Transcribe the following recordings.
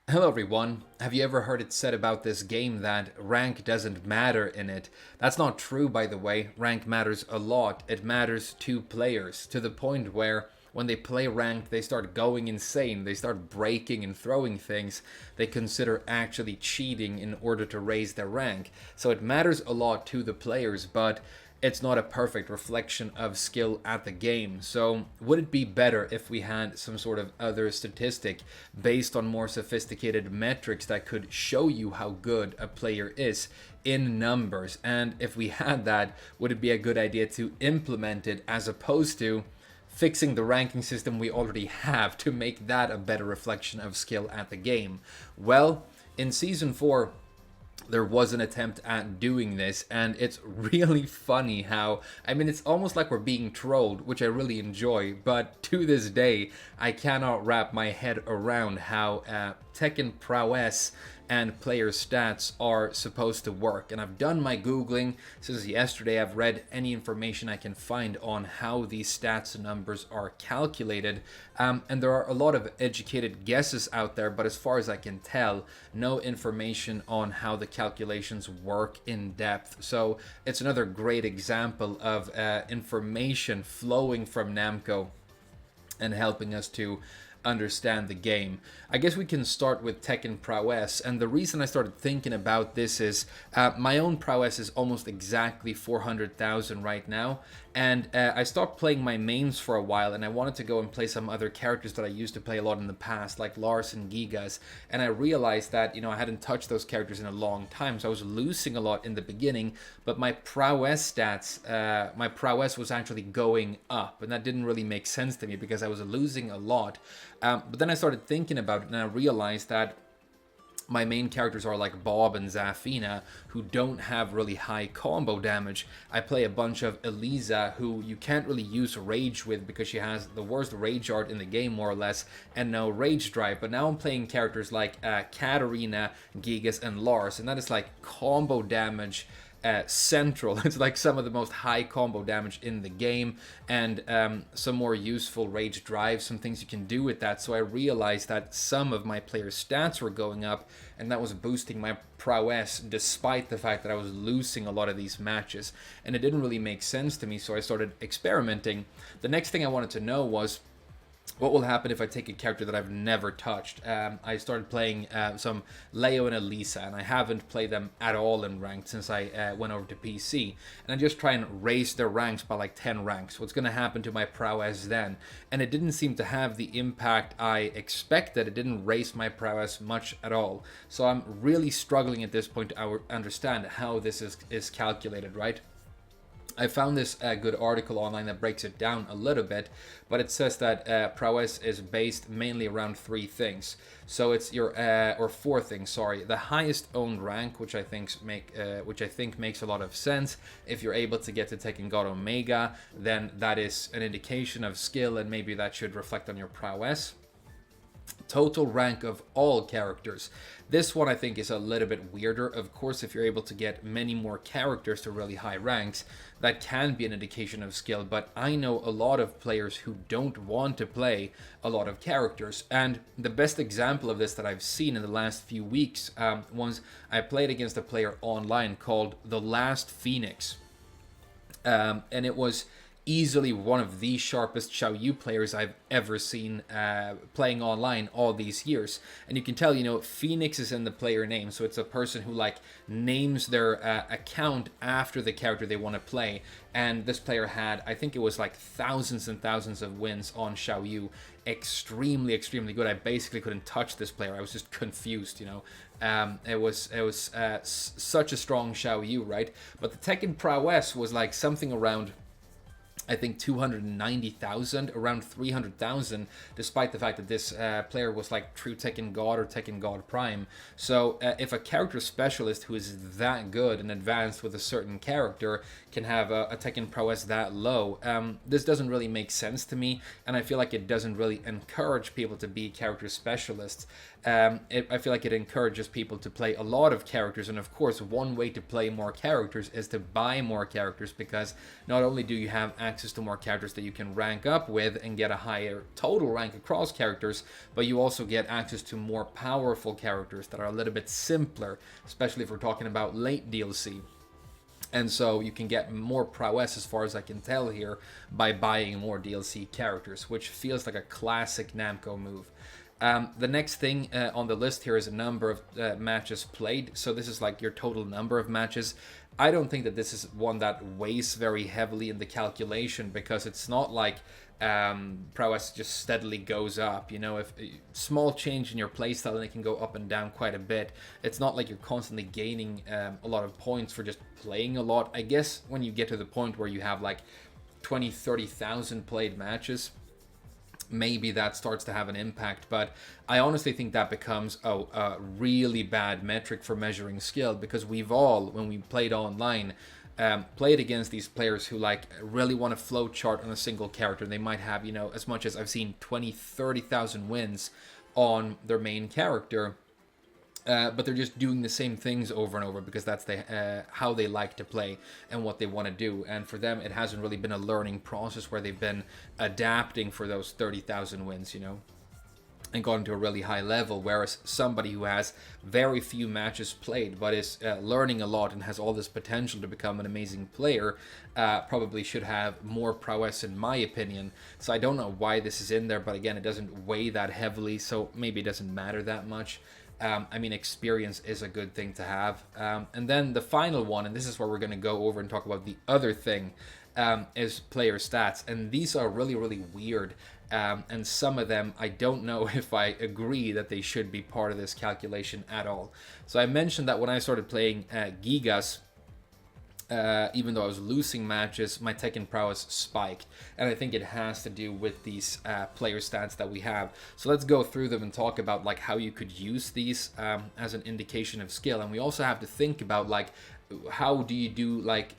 Hello everyone. Have you ever heard it said about this game that rank doesn't matter in it? That's not true, by the way. Rank matters a lot. It matters to players to the point where when they play ranked, they start going insane. They start breaking and throwing things. They consider actually cheating in order to raise their rank. So it matters a lot to the players, but it's not a perfect reflection of skill at the game. So, would it be better if we had some sort of other statistic based on more sophisticated metrics that could show you how good a player is in numbers? And if we had that, would it be a good idea to implement it as opposed to fixing the ranking system we already have to make that a better reflection of skill at the game? Well, in Season 4, there was an attempt at doing this, and it's really funny how, I mean, it's almost like we're being trolled, which I really enjoy, but to this day I cannot wrap my head around how Tekken Prowess and player stats are supposed to work. And I've done my googling since yesterday. I've read any information I can find on how these stats and numbers are calculated, and there are a lot of educated guesses out there, but as far as I can tell, no information on how the calculations work in depth. So it's another great example of information flowing from Namco and helping us to understand the game. I guess we can start with Tekken Prowess, and the reason I started thinking about this is my own prowess is almost exactly 400,000 right now, and I stopped playing my mains for a while, and I wanted to go and play some other characters that I used to play a lot in the past, like Lars and Gigas, and I realized that, I hadn't touched those characters in a long time, so I was losing a lot in the beginning, but my prowess stats, my prowess was actually going up, and that didn't really make sense to me because I was losing a lot. But then I started thinking about it, and I realized that my main characters are like Bob and Zafina, who don't have really high combo damage. I play a bunch of Eliza, who you can't really use rage with because she has the worst rage art in the game, more or less, and no rage drive. But now I'm playing characters like Katarina, Gigas, and Lars, and that is like combo damage central. It's like some of the most high combo damage in the game, and some more useful rage drive, some things you can do with that. So I realized that some of my players' stats were going up, and that was boosting my prowess despite the fact that I was losing a lot of these matches, and it didn't really make sense to me. So I started experimenting. The next thing I wanted to know was, what will happen if I take a character that I've never touched? I started playing some Leo and Elisa, and I haven't played them at all in ranked since I went over to PC. And I just try and raise their ranks by like 10 ranks. What's going to happen to my prowess then? And it didn't seem to have the impact I expected. It didn't raise my prowess much at all. So I'm really struggling at this point to understand how this is calculated, right? I found this good article online that breaks it down a little bit, but it says that prowess is based mainly around three things. So it's your or four things. Sorry, the highest owned rank, which I think makes a lot of sense. If you're able to get to Tekken God Omega, then that is an indication of skill, and maybe that should reflect on your prowess. Total rank of all characters. This one I think is a little bit weirder. Of course, if you're able to get many more characters to really high ranks, that can be an indication of skill, but I know a lot of players who don't want to play a lot of characters, and the best example of this that I've seen in the last few weeks was I played against a player online called The Last Phoenix, and it was easily one of the sharpest Xiaoyu players I've ever seen playing online all these years. And you can tell, Phoenix is in the player name, so it's a person who like names their account after the character they want to play. And this player had, I think it was like thousands and thousands of wins on Xiaoyu. Extremely, extremely good. I basically couldn't touch this player. I was just confused, It was such a strong Xiaoyu, right? But the Tekken Prowess was like something around, I think, 290,000, around 300,000, despite the fact that this player was like true Tekken God or Tekken God Prime. So if a character specialist who is that good and advanced with a certain character can have a Tekken prowess that low, this doesn't really make sense to me, and I feel like it doesn't really encourage people to be character specialists. I feel like it encourages people to play a lot of characters, and of course one way to play more characters is to buy more characters, because not only do you have access access to more characters that you can rank up with and get a higher total rank across characters, but you also get access to more powerful characters that are a little bit simpler, especially if we're talking about late DLC. And so you can get more prowess, as far as I can tell here, by buying more DLC characters, which feels like a classic Namco move. The next thing on the list here is a number of matches played. So this is like your total number of matches. I don't think that this is one that weighs very heavily in the calculation, because it's not like prowess just steadily goes up. You know, if small change in your playstyle, and it can go up and down quite a bit. It's not like you're constantly gaining a lot of points for just playing a lot. I guess when you get to the point where you have like 20-30,000 played matches, maybe that starts to have an impact, but I honestly think that becomes a really bad metric for measuring skill, because we've all, when we played online, played against these players who like really want to flow chart on a single character. They might have, you know, as much as I've seen 20-30,000 wins on their main character, but they're just doing the same things over and over because that's how they like to play and what they want to do. And for them, it hasn't really been a learning process where they've been adapting for those 30,000 wins, you know, and gotten to a really high level. Whereas somebody who has very few matches played but is learning a lot and has all this potential to become an amazing player probably should have more prowess, in my opinion. So I don't know why this is in there, but again, it doesn't weigh that heavily, so maybe it doesn't matter that much. I mean, experience is a good thing to have. And then the final one, and this is where we're going to go over and talk about the other thing, is player stats. And these are really, really weird. And some of them, I don't know if I agree that they should be part of this calculation at all. So I mentioned that when I started playing Gigas, even though I was losing matches, my Tekken Prowess spiked. And I think it has to do with these player stats that we have. So let's go through them and talk about like how you could use these as an indication of skill. And we also have to think about like, how do you do like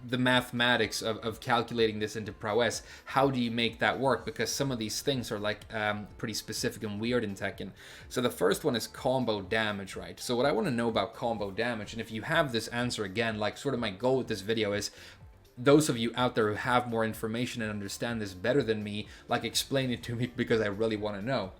the mathematics of calculating this into prowess? How do you make that work? Because some of these things are like pretty specific and weird in Tekken. So the first one is combo damage, right? So what I want to know about combo damage, and if you have this answer, again, like sort of my goal with this video is those of you out there who have more information and understand this better than me, like explain it to me, because I really want to know.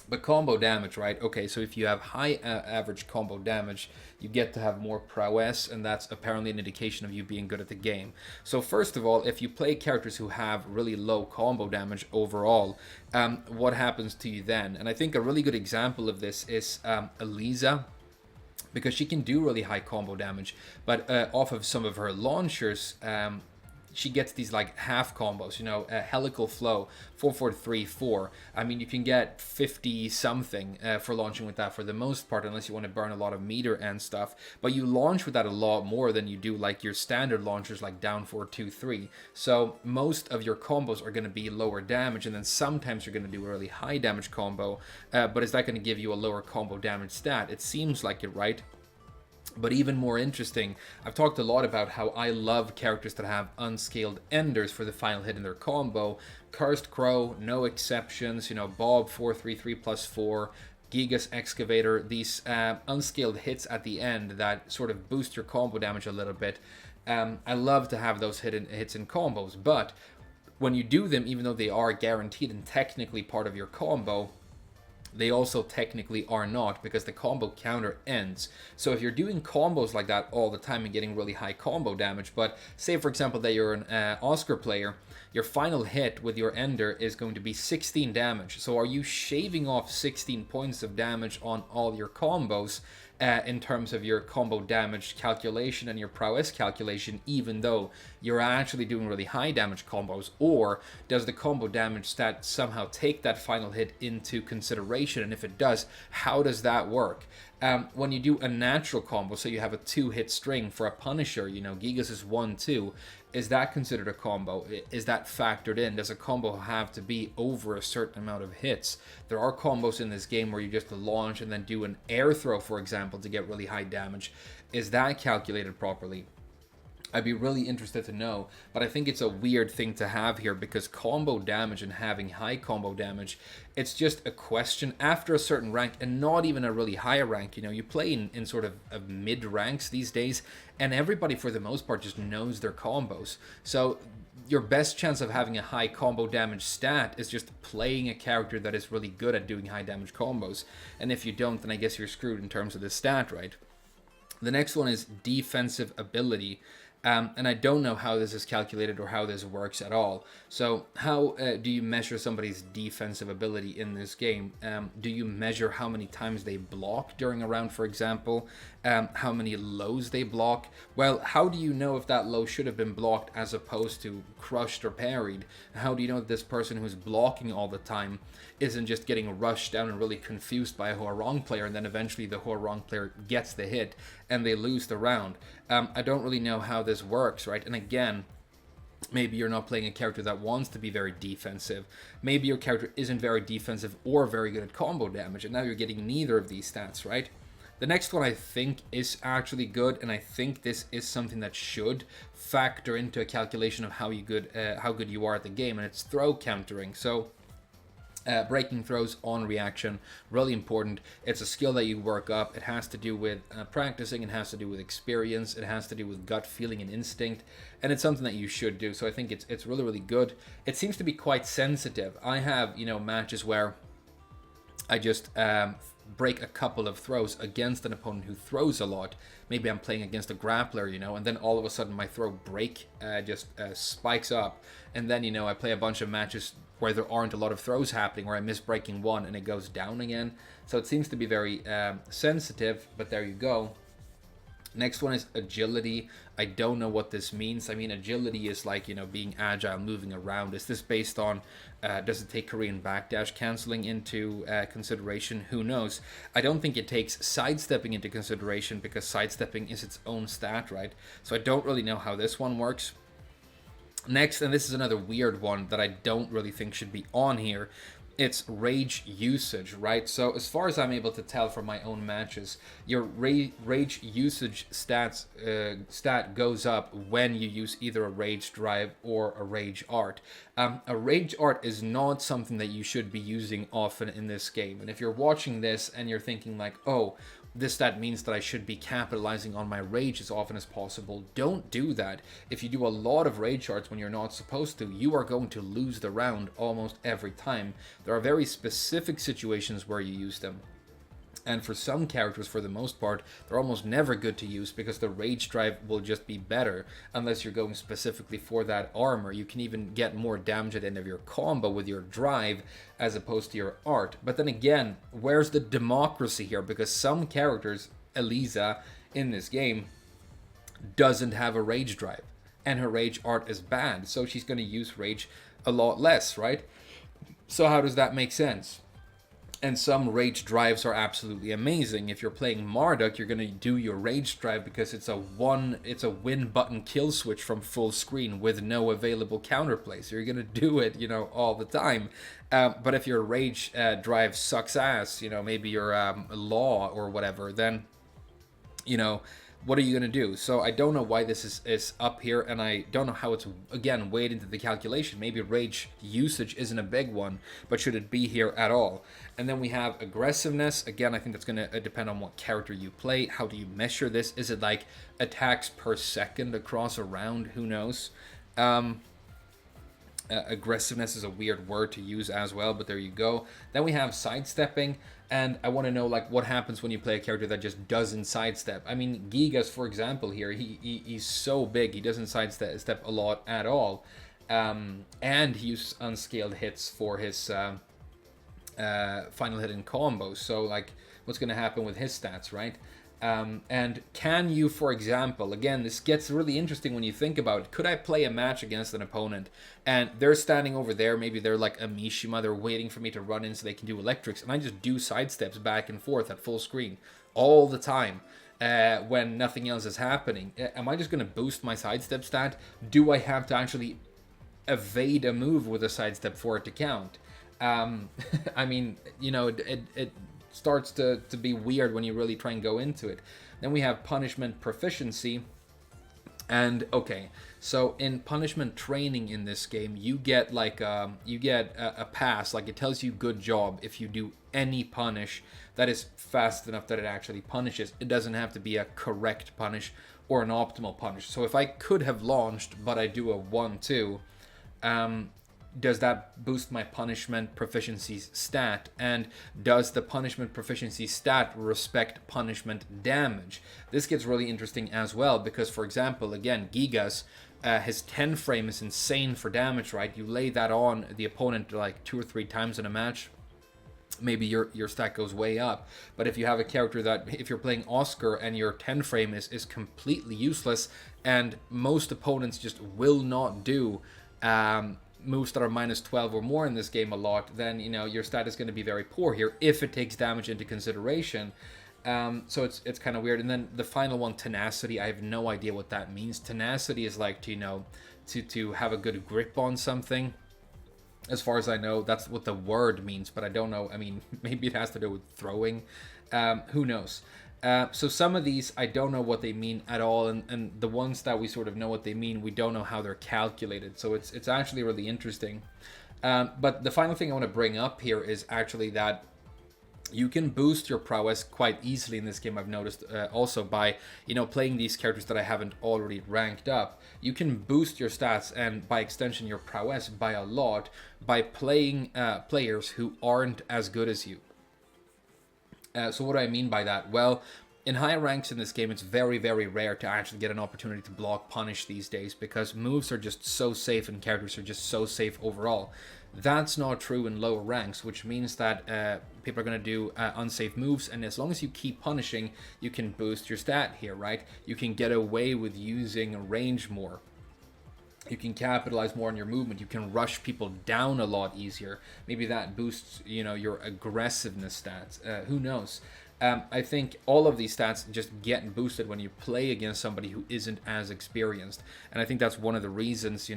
But combo damage, right? Okay, so if you have high average combo damage, you get to have more prowess, and that's apparently an indication of you being good at the game. So first of all, if you play characters who have really low combo damage overall, what happens to you then? And I think a really good example of this is Eliza, because she can do really high combo damage, but off of some of her launchers, she gets these like half combos, you know, helical flow, 4-4-3-4. I mean, you can get 50 something for launching with that for the most part, unless you want to burn a lot of meter and stuff. But you launch with that a lot more than you do like your standard launchers, like down 4-2-3. So most of your combos are going to be lower damage, and then sometimes you're going to do a really high damage combo. But is that going to give you a lower combo damage stat? It seems like it, right? But even more interesting, I've talked a lot about how I love characters that have unscaled enders for the final hit in their combo. Cursed Crow, no exceptions, you know, Bob 4-3-3+4, Gigas Excavator, these unscaled hits at the end that sort of boost your combo damage a little bit. I love to have those hits in combos, but when you do them, even though they are guaranteed and technically part of your combo, they also technically are not, because the combo counter ends. So if you're doing combos like that all the time and getting really high combo damage, but say for example that you're an Oscar player, your final hit with your ender is going to be 16 damage. So are you shaving off 16 points of damage on all your combos in terms of your combo damage calculation and your prowess calculation, even though you're actually doing really high damage combos? Or does the combo damage stat somehow take that final hit into consideration? And if it does, how does that work? When you do a natural combo, so you have a 2-hit string for a Punisher, you know, Gigas is 1-2, is that considered a combo? Is that factored in? Does a combo have to be over a certain amount of hits? There are combos in this game where you just launch and then do an air throw, for example, to get really high damage. Is that calculated properly? I'd be really interested to know, but I think it's a weird thing to have here, because combo damage and having high combo damage, it's just a question after a certain rank, and not even a really high rank. You know, you play in sort of mid ranks these days, and everybody for the most part just knows their combos. So your best chance of having a high combo damage stat is just playing a character that is really good at doing high damage combos. And if you don't, then I guess you're screwed in terms of the stat, right? The next one is defensive ability. And I don't know how this is calculated or how this works at all. So how do you measure somebody's defensive ability in this game? Do you measure how many times they block during a round, for example? How many lows they block? Well, how do you know if that low should have been blocked as opposed to crushed or parried? How do you know that this person who's blocking all the time isn't just getting rushed down and really confused by a Huarong player, and then eventually the Huarong player gets the hit and they lose the round? I don't really know how this works, right? And again, maybe you're not playing a character that wants to be very defensive. Maybe your character isn't very defensive or very good at combo damage, and now you're getting neither of these stats, right? The next one I think is actually good, and I think this is something that should factor into a calculation of how good you are at the game, and it's throw countering. So breaking throws on reaction, really important. It's a skill that you work up. It has to do with practicing. It has to do with experience. It has to do with gut feeling and instinct. And it's something that you should do. So I think it's really, really good. It seems to be quite sensitive. I have, matches where I just break a couple of throws against an opponent who throws a lot. Maybe I'm playing against a grappler, and then all of a sudden my throw break just spikes up. And then, I play a bunch of matches where there aren't a lot of throws happening, where I miss breaking one and it goes down again. So it seems to be very sensitive, but there you go. Next one is agility. I don't know what this means. I mean, agility is like, being agile, moving around. Is this based on, does it take Korean backdash canceling into consideration? Who knows? I don't think it takes sidestepping into consideration, because sidestepping is its own stat, right? So I don't really know how this one works. Next, and this is another weird one that I don't really think should be on here, it's rage usage, right? So as far as I'm able to tell from my own matches, your rage usage stat goes up when you use either a rage drive or a rage art. A rage art is not something that you should be using often in this game. And if you're watching this and you're thinking like, oh, this stat means that I should be capitalizing on my rage as often as possible, don't do that. If you do a lot of rage arts when you're not supposed to, you are going to lose the round almost every time. There are very specific situations where you use them. And for some characters, for the most part, they're almost never good to use, because the rage drive will just be better unless you're going specifically for that armor. You can even get more damage at the end of your combo with your drive as opposed to your art. But then again, where's the democracy here? Because some characters, Elisa in this game, doesn't have a rage drive, and her rage art is bad, so she's going to use rage a lot less, right? So how does that make sense? And some rage drives are absolutely amazing. If you're playing Marduk, you're going to do your rage drive because it's a win button kill switch from full screen with no available counterplay. So you're going to do it, all the time. But if your rage drive sucks ass, maybe you're law or whatever, then, what are you going to do? So I don't know why this is up here, and I don't know how it's, again, weighed into the calculation. Maybe rage usage isn't a big one, but should it be here at all? And then we have aggressiveness. Again, I think that's going to depend on what character you play. How do you measure this? Is it like attacks per second across a round? Who knows? Aggressiveness is a weird word to use as well, but there you go. Then we have sidestepping, and I want to know what happens when you play a character that just doesn't sidestep. I mean, Gigas, for example, here, he's so big, he doesn't sidestep a lot at all, and he uses unscaled hits for his final hit and combos. So what's going to happen with his stats, right? And can you, for example, again, this gets really interesting when you think about it. Could I play a match against an opponent and they're standing over there, maybe they're like a Mishima, they're waiting for me to run in so they can do electrics, and I just do sidesteps back and forth at full screen all the time when nothing else is happening? Am I just going to boost my sidestep stat? Do I have to actually evade a move with a sidestep for it to count? I mean, it starts to be weird when you really try and go into it. Then we have punishment proficiency. And okay, so in punishment training in this game, you get a pass, like it tells you good job if you do any punish that is fast enough that it actually punishes. It doesn't have to be a correct punish or an optimal punish. So if I could have launched, but I do a 1-2, does that boost my punishment proficiency stat? And does the punishment proficiency stat respect punishment damage? This gets really interesting as well because, for example, again, Gigas, his 10 frame is insane for damage, right? You lay that on the opponent like 2 or 3 times in a match, maybe your stat goes way up. But if you have a character that, if you're playing Oscar and your 10 frame is completely useless, and most opponents just will not do moves that are minus 12 or more in this game a lot, then your stat is going to be very poor here if it takes damage into consideration. So it's kind of weird. And then the final one, tenacity, I have no idea what that means. Tenacity is like to have a good grip on something. As far as I know, that's what the word means, but I don't know. I mean, maybe it has to do with throwing. Who knows? So some of these, I don't know what they mean at all, and the ones that we sort of know what they mean, we don't know how they're calculated. So it's actually really interesting. But the final thing I want to bring up here is actually that you can boost your prowess quite easily in this game. I've noticed also by playing these characters that I haven't already ranked up. You can boost your stats and by extension your prowess by a lot by playing players who aren't as good as you. So what do I mean by that? Well, in higher ranks in this game, it's very, very rare to actually get an opportunity to block punish these days because moves are just so safe and characters are just so safe overall. That's not true in lower ranks, which means that people are going to do unsafe moves, and as long as you keep punishing, you can boost your stat here, right? You can get away with using range more. You can capitalize more on your movement. You can rush people down a lot easier. Maybe that boosts, your aggressiveness stats. Who knows? I think all of these stats just get boosted when you play against somebody who isn't as experienced. And I think that's one of the reasons,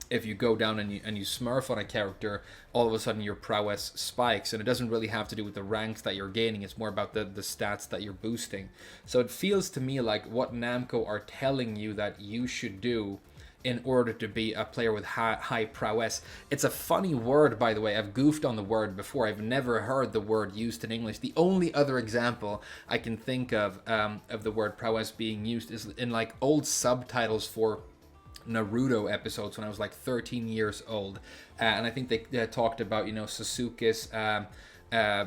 if you go down and you smurf on a character, all of a sudden your prowess spikes. And it doesn't really have to do with the ranks that you're gaining. It's more about the stats that you're boosting. So it feels to me like what Namco are telling you that you should do in order to be a player with high prowess. It's a funny word, by the way. I've goofed on the word before. I've never heard the word used in English. The only other example I can think of the word prowess being used is in like old subtitles for Naruto episodes when I was like 13 years old. And I think they talked about, Sasuke's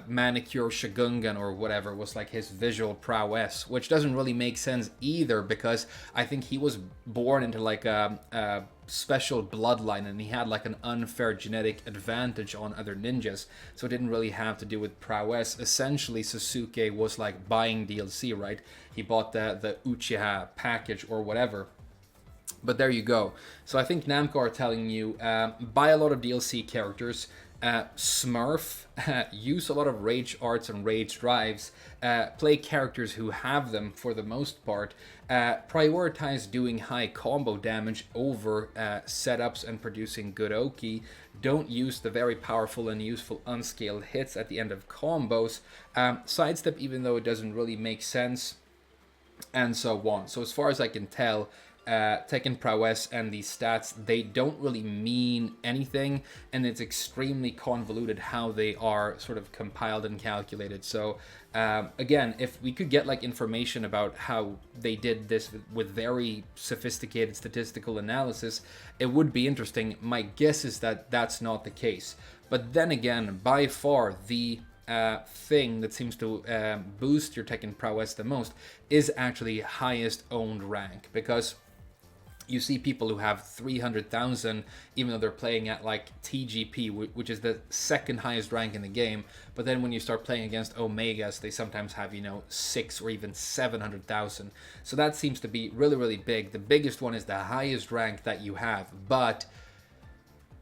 manicure Shagungan or whatever was like his visual prowess, which doesn't really make sense either because I think he was born into like a special bloodline and he had like an unfair genetic advantage on other ninjas, so it didn't really have to do with prowess. Essentially Sasuke was like buying DLC, right? He bought the Uchiha package or whatever. But there you go. So I think Namco are telling you, buy a lot of DLC characters, smurf, use a lot of rage arts and rage drives, play characters who have them for the most part, prioritize doing high combo damage over setups and producing good Oki, don't use the very powerful and useful unscaled hits at the end of combos, sidestep even though it doesn't really make sense, and so on. So as far as I can tell, Tekken Prowess and these stats, they don't really mean anything, and it's extremely convoluted how they are sort of compiled and calculated. So again, if we could get like information about how they did this with very sophisticated statistical analysis, it would be interesting. My guess is that that's not the case. But then again, by far the thing that seems to boost your Tekken Prowess the most is actually highest owned rank, because you see people who have 300,000 even though they're playing at like TGP, which is the second highest rank in the game. But then when you start playing against Omegas, they sometimes have 6 or even 700,000. So that seems to be really, really big. The biggest one is the highest rank that you have. But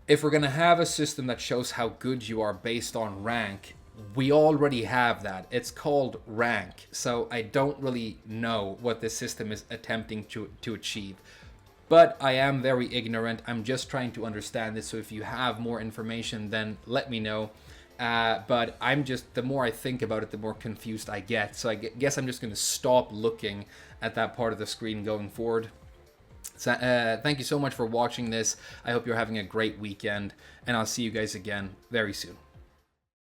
if we're going to have a system that shows how good you are based on rank, we already have that. It's called rank. So I don't really know what this system is attempting to achieve. But I am very ignorant. I'm just trying to understand this. So if you have more information, then let me know. But the more I think about it, the more confused I get. So I guess I'm just going to stop looking at that part of the screen going forward. So, thank you so much for watching this. I hope you're having a great weekend, and I'll see you guys again very soon.